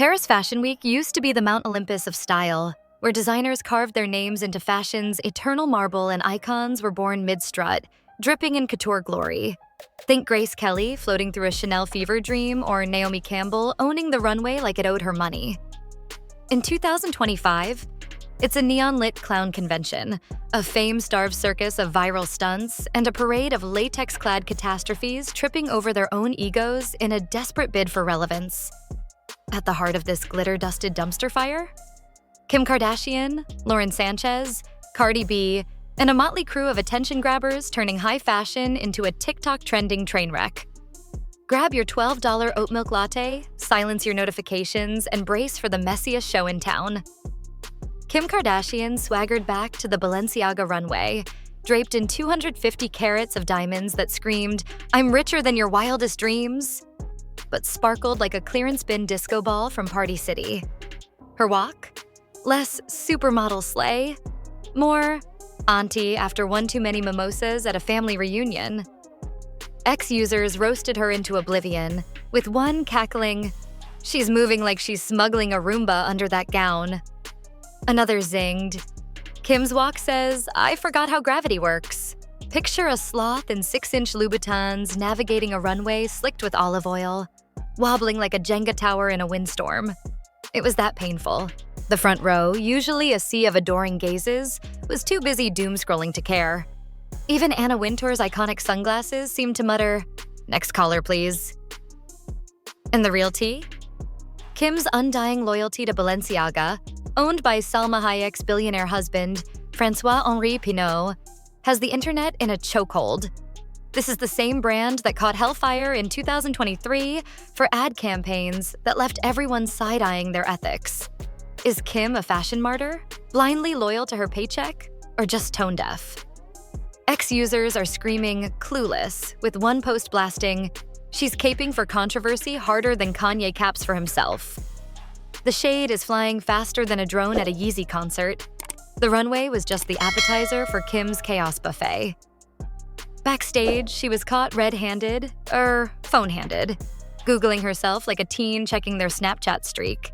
Paris Fashion Week used to be the Mount Olympus of style, where designers carved their names into fashion's eternal marble and icons were born mid-strut, dripping in couture glory. Think Grace Kelly floating through a Chanel fever dream, or Naomi Campbell owning the runway like it owed her money. In 2025, it's a neon-lit clown convention, a fame-starved circus of viral stunts, and a parade of latex-clad catastrophes tripping over their own egos in a desperate bid for relevance. At the heart of this glitter-dusted dumpster fire? Kim Kardashian, Lauren Sánchez, Cardi B, and a motley crew of attention grabbers turning high fashion into a TikTok trending train wreck. Grab your $12 oat milk latte, silence your notifications, and brace for the messiest show in town. Kim Kardashian swaggered back to the Balenciaga runway, draped in 250 carats of diamonds that screamed, "I'm richer than your wildest dreams," but sparkled like a clearance bin disco ball from Party City. Her walk? Less supermodel slay, more auntie after one too many mimosas at a family reunion. Ex-users roasted her into oblivion, with one cackling, "She's moving like she's smuggling a Roomba under that gown." Another zinged, "Kim's walk says, I forgot how gravity works." Picture a sloth in 6-inch Louboutins navigating a runway slicked with olive oil, wobbling like a Jenga tower in a windstorm. It was that painful. The front row, usually a sea of adoring gazes, was too busy doom-scrolling to care. Even Anna Wintour's iconic sunglasses seemed to mutter, "Next caller, please." And the real tea? Kim's undying loyalty to Balenciaga, owned by Salma Hayek's billionaire husband, François-Henri Pinault, has the internet in a chokehold. This is the same brand that caught hellfire in 2023 for ad campaigns that left everyone side-eyeing their ethics. Is Kim a fashion martyr, blindly loyal to her paycheck, or just tone-deaf? Ex-users are screaming clueless, with one post blasting, "She's caping for controversy harder than Kanye caps for himself." The shade is flying faster than a drone at a Yeezy concert. The runway was just the appetizer for Kim's chaos buffet. Backstage, she was caught red-handed, phone-handed, Googling herself like a teen checking their Snapchat streak.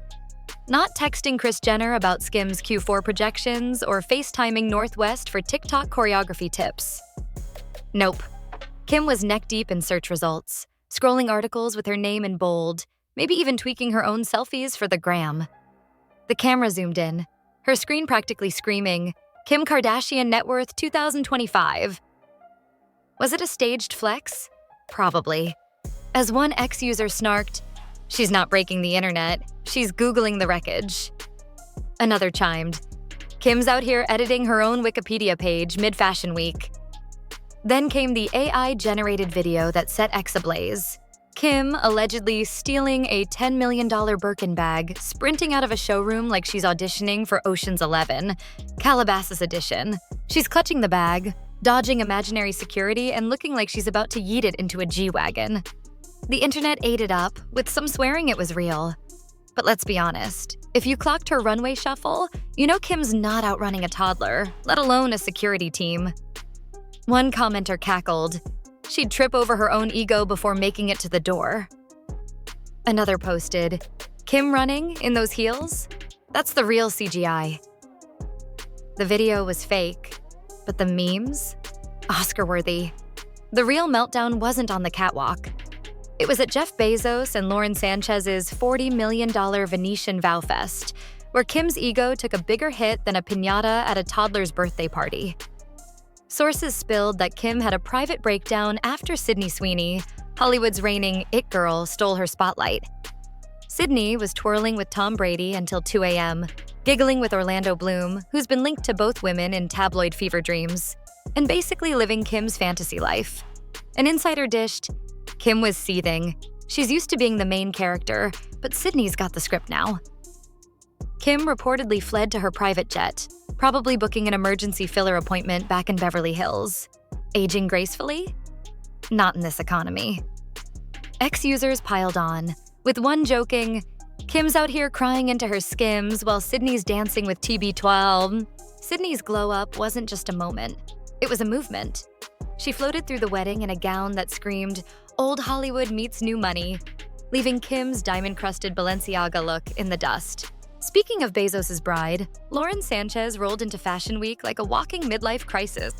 Not texting Kris Jenner about Skims' Q4 projections or FaceTiming Northwest for TikTok choreography tips. Nope. Kim was neck-deep in search results, scrolling articles with her name in bold, maybe even tweaking her own selfies for the gram. The camera zoomed in, her screen practically screaming, "Kim Kardashian net worth 2025. Was it a staged flex? Probably. As one ex-user snarked, "She's not breaking the internet, she's Googling the wreckage." Another chimed, "Kim's out here editing her own Wikipedia page mid-Fashion Week." Then came the AI-generated video that set X ablaze. Kim allegedly stealing a $10 million Birkin bag, sprinting out of a showroom like she's auditioning for Ocean's 11, Calabasas edition. She's clutching the bag, dodging imaginary security, and looking like she's about to yeet it into a G-Wagon. The internet ate it up, with some swearing it was real. But let's be honest, if you clocked her runway shuffle, you know Kim's not outrunning a toddler, let alone a security team. One commenter cackled, "She'd trip over her own ego before making it to the door." Another posted, "Kim running in those heels? That's the real CGI." The video was fake, but the memes? Oscar-worthy. The real meltdown wasn't on the catwalk. It was at Jeff Bezos and Lauren Sanchez's $40 million Venetian Vow Fest, where Kim's ego took a bigger hit than a piñata at a toddler's birthday party. Sources spilled that Kim had a private breakdown after Sydney Sweeney, Hollywood's reigning it girl, stole her spotlight. Sydney was twirling with Tom Brady until 2 a.m., giggling with Orlando Bloom, who's been linked to both women in tabloid fever dreams, and basically living Kim's fantasy life. An insider dished, Kim was seething. She's used to being the main character, but Sydney's got the script now. Kim reportedly fled to her private jet, probably booking an emergency filler appointment back in Beverly Hills. Aging gracefully? Not in this economy. Ex-users piled on, with one joking, "Kim's out here crying into her Skims while Sydney's dancing with TB12. Sydney's glow-up wasn't just a moment. It was a movement. She floated through the wedding in a gown that screamed, "Old Hollywood meets new money." leaving Kim's diamond-crusted Balenciaga look in the dust. Speaking of Bezos' bride, Lauren Sánchez rolled into Fashion Week like a walking midlife crisis,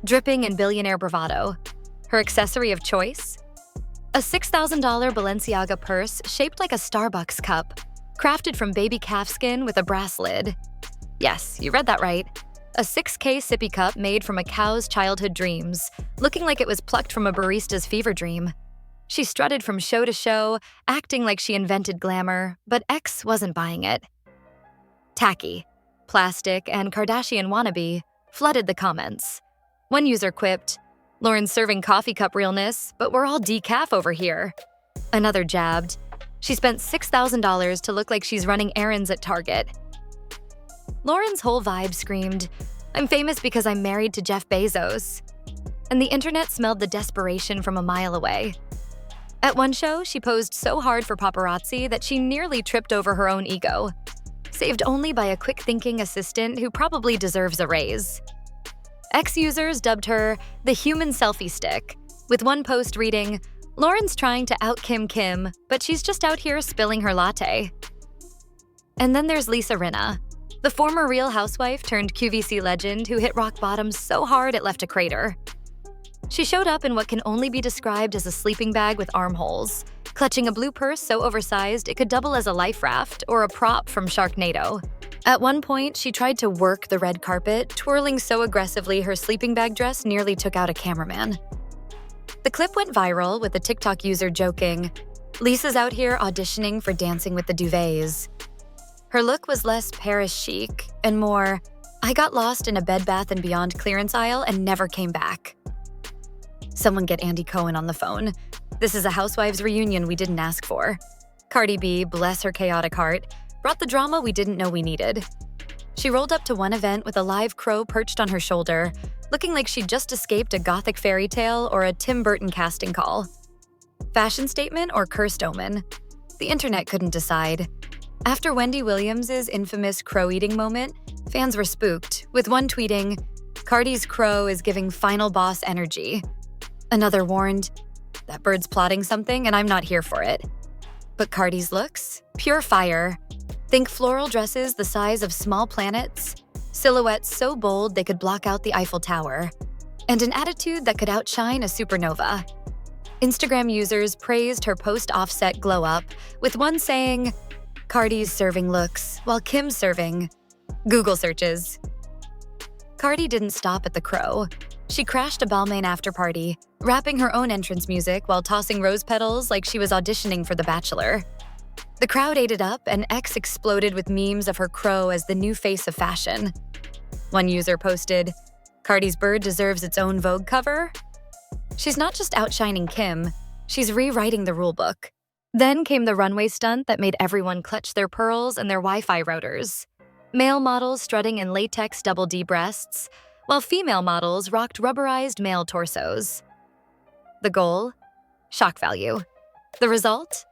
dripping in billionaire bravado. Her accessory of choice? A $6,000 Balenciaga purse shaped like a Starbucks cup, crafted from baby calf skin with a brass lid. Yes, you read that right. A 6K sippy cup made from a cow's childhood dreams, looking like it was plucked from a barista's fever dream. She strutted from show to show, acting like she invented glamour, but X wasn't buying it. Tacky, plastic, and Kardashian wannabe flooded the comments. One user quipped, "Lauren's serving coffee cup realness, but we're all decaf over here." Another jabbed, "She spent $6,000 to look like she's running errands at Target." Lauren's whole vibe screamed, "I'm famous because I'm married to Jeff Bezos." And the internet smelled the desperation from a mile away. At one show, she posed so hard for paparazzi that she nearly tripped over her own ego, saved only by a quick-thinking assistant who probably deserves a raise. Ex-users dubbed her the human selfie stick, with one post reading, "Lauren's trying to out-Kim Kim, but she's just out here spilling her latte." And then there's Lisa Rinna, the former Real Housewife turned QVC legend who hit rock bottom so hard it left a crater. She showed up in what can only be described as a sleeping bag with armholes, clutching a blue purse so oversized it could double as a life raft or a prop from Sharknado. At one point, she tried to work the red carpet, twirling so aggressively her sleeping bag dress nearly took out a cameraman. The clip went viral with a TikTok user joking, "Lisa's out here auditioning for Dancing with the Duvets." Her look was less Paris chic and more, "I got lost in a Bed Bath & Beyond clearance aisle and never came back." Someone get Andy Cohen on the phone. This is a housewives reunion we didn't ask for. Cardi B, bless her chaotic heart, brought the drama we didn't know we needed. She rolled up to one event with a live crow perched on her shoulder, looking like she'd just escaped a gothic fairy tale or a Tim Burton casting call. Fashion statement or cursed omen? The internet couldn't decide. After Wendy Williams' infamous crow-eating moment, fans were spooked, with one tweeting, "Cardi's crow is giving final boss energy." Another warned, "That bird's plotting something and I'm not here for it." But Cardi's looks? Pure fire. Think floral dresses the size of small planets, silhouettes so bold they could block out the Eiffel Tower, and an attitude that could outshine a supernova. Instagram users praised her post-offset glow-up, with one saying, "Cardi's serving looks, while Kim's serving." Google searches. Cardi didn't stop at the crow. She crashed a Balmain afterparty, rapping her own entrance music while tossing rose petals like she was auditioning for The Bachelor. The crowd ate it up, and X exploded with memes of her crow as the new face of fashion. One user posted, "Cardi's bird deserves its own Vogue cover." She's not just outshining Kim, she's rewriting the rulebook. Then came the runway stunt that made everyone clutch their pearls and their Wi-Fi routers. Male models strutting in latex double D breasts, while female models rocked rubberized male torsos. The goal? Shock value. The result?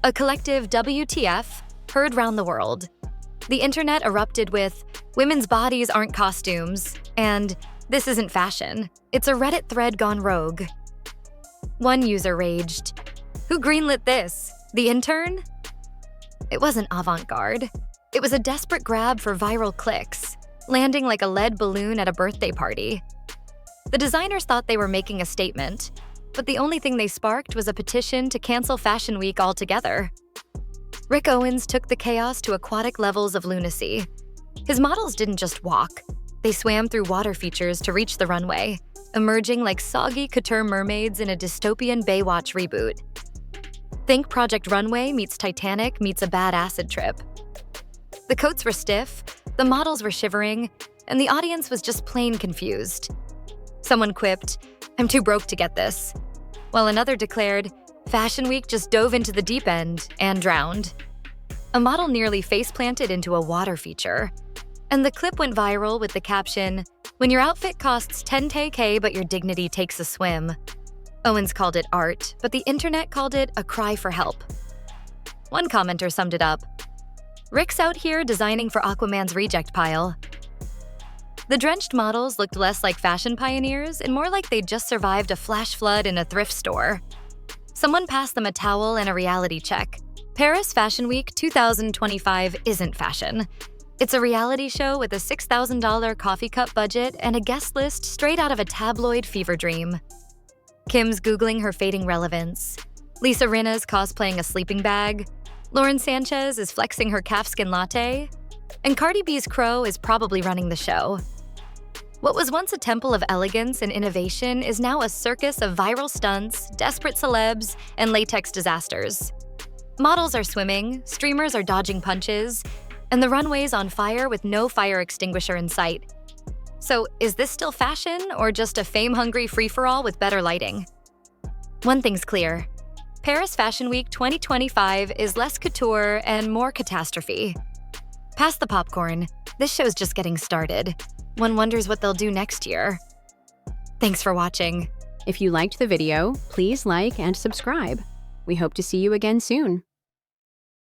A collective WTF heard round the world. The internet erupted with, "Women's bodies aren't costumes," and "This isn't fashion, it's a Reddit thread gone rogue." One user raged, "Who greenlit this? The intern?" It wasn't avant-garde. It was a desperate grab for viral clicks, landing like a lead balloon at a birthday party. The designers thought they were making a statement, but the only thing they sparked was a petition to cancel Fashion Week altogether. Rick Owens took the chaos to aquatic levels of lunacy. His models didn't just walk. They swam through water features to reach the runway, emerging like soggy couture mermaids in a dystopian Baywatch reboot. Think Project Runway meets Titanic meets a bad acid trip. The coats were stiff, the models were shivering, and the audience was just plain confused. Someone quipped, "I'm too broke to get this," while another declared, "Fashion Week just dove into the deep end and drowned." A model nearly face-planted into a water feature. And the clip went viral with the caption, "When your outfit costs 10K but your dignity takes a swim." Owens called it art, but the internet called it a cry for help. One commenter summed it up, "Rick's out here designing for Aquaman's reject pile." The drenched models looked less like fashion pioneers and more like they'd just survived a flash flood in a thrift store. Someone passed them a towel and a reality check. Paris Fashion Week 2025 isn't fashion. It's a reality show with a $6,000 coffee cup budget and a guest list straight out of a tabloid fever dream. Kim's Googling her fading relevance. Lisa Rinna's cosplaying a sleeping bag. Lauren Sánchez is flexing her calfskin latte. And Cardi B's crow is probably running the show. What was once a temple of elegance and innovation is now a circus of viral stunts, desperate celebs, and latex disasters. Models are swimming, streamers are dodging punches, and the runway's on fire with no fire extinguisher in sight. So, is this still fashion or just a fame-hungry free-for-all with better lighting? One thing's clear. Paris Fashion Week 2025 is less couture and more catastrophe. Pass the popcorn. This show's just getting started. One wonders what they'll do next year. Thanks for watching. If you liked the video, please like and subscribe. We hope to see you again soon.